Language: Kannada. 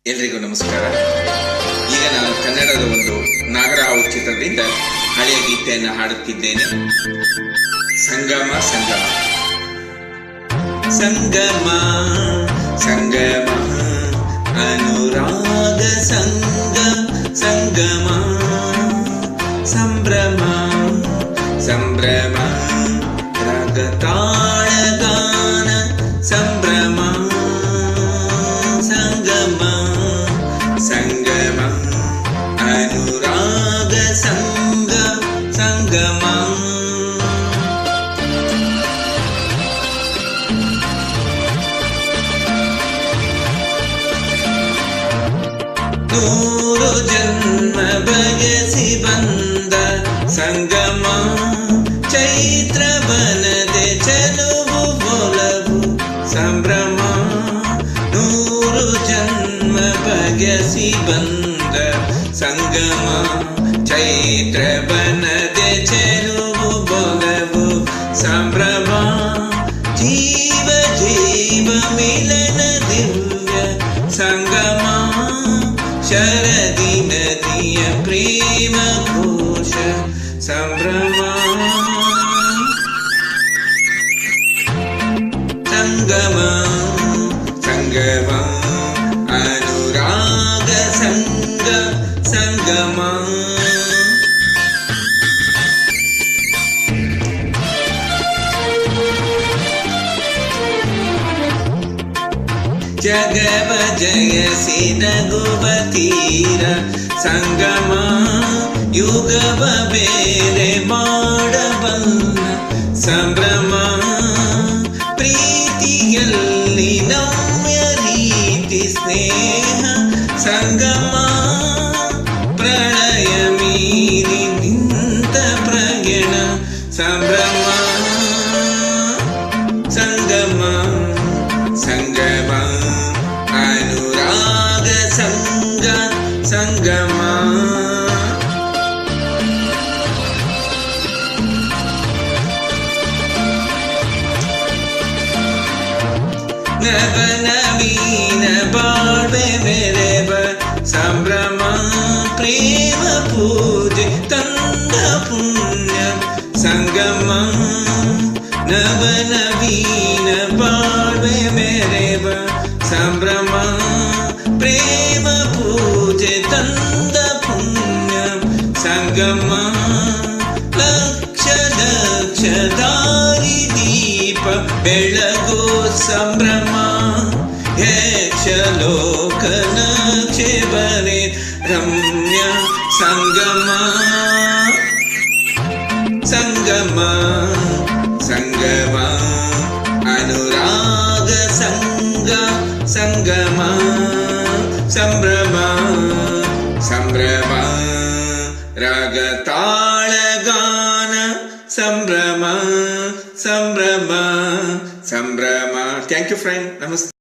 ಎಲ್ರಿಗೂ ನಮಸ್ಕಾರ. ಈಗ ನಾನು ಕನ್ನಡದ ಒಂದು ನಾಗರಹಾವು ಚಿತ್ರದಿಂದ ಹಳೆಯ ಗೀತೆಯನ್ನು ಹಾಡುತ್ತಿದ್ದೇನೆ. ಸಂಗಮ ಸಂಗಮ ಸಂಗಮ ಸಂಗಮ ಅನುರಾಗ ಸಂಗಮ ಸಂಭ್ರಮ ಸಂಭ್ರಮ ರಾಗ ತಾಳ ಗಾನ ಸಂಭ್ರಮ ಸಂಗಮ ಸಂಗಮ ಅನುರಾಗ ಸಂಗಮ ನೂರು ಜನ್ಮ ಬಗೆಸಿ ಬಂದ ಸಂಗಮ ಚೈತ್ರ ಬನದೆ ಚೆಲುವು ಒಲವು ಸಂಭ್ರಮ ನೂರು ಜನ್ಮ ಬಗೆಸಿ ಬಂದ ಸಂಗಮ ಚೈತ್ರ ಬನದೆ ಚೆಲುವು ಒಲವು ಸಂಭ್ರಮ ಜೀವ ಜೀವ ಮಿಲನ ದಿವ್ಯ ಸಂಗಮ ಶರದಿ ನದಿಯ ಪ್ರೇಮ ಘೋಷ ಸಂಭ್ರಮ ಸಂಗಮ ಸಂಗಮ ಅನುರಾಗ ಸಂಗಮ ಜಗವ ಜಯಸಿ ನಗುವ ತೀರ ಸಂಗಮ ಯುಗವ ಬೇರೆ ಮಾಡಬಲ್ಲ ಸಂಭ್ರಮ ಪ್ರೀತಿಯಲ್ಲಿ ನಮ್ಯ ರೀತಿ ಸ್ನೇಹ ಸಂಗಮ ಪ್ರಳಯ ಮೀರಿ ನಿಂತ ಪ್ರಯಣ ಸಂಭ್ರಮ ಸಂಗಮ ಸಂಗಮ ಅನುರಾಗ ಸಂಗಮ ನವನವೀನ ಬಾಳ್ವೆ ಮೆರೆವ ಸಂಭ್ರಮ ಪ್ರೇಮ ಪೂಜೆ ತಂದ ಪುಣ್ಯ ಸಂಗಮ ನವನವೀನ ಬಾಳ್ವೆ ಮೆರೆವ ಸಂಭ್ರಮ ಪ್ರೇಮ ಪೂಜೆ ತಂದ ಪುಣ್ಯ ಸಂಗಮ ಲಕ್ಷ ಲಕ್ಷ ದಾರಿ ದೀಪ ಬೆಳಗೋ ಸಂಭ್ರಮ ಯಕ್ಷ ಲೋಕ ನಕ್ಷೆ ಬರೆ ರಮ್ಯ ಸಂಗಮ ಸಂಗಮ ಸಂಗಮ ಅನುರಾಗ ಸಂಗಮ ಸಂಭ್ರಮ ಸಂಭ್ರಮ ರಾಗ ತಾಳ ಗಾನ ಸಂಭ್ರಮ ಸಂಭ್ರಮ ಸಂಭ್ರಮ. Thank you friend. ನಮಸ್ತೆ.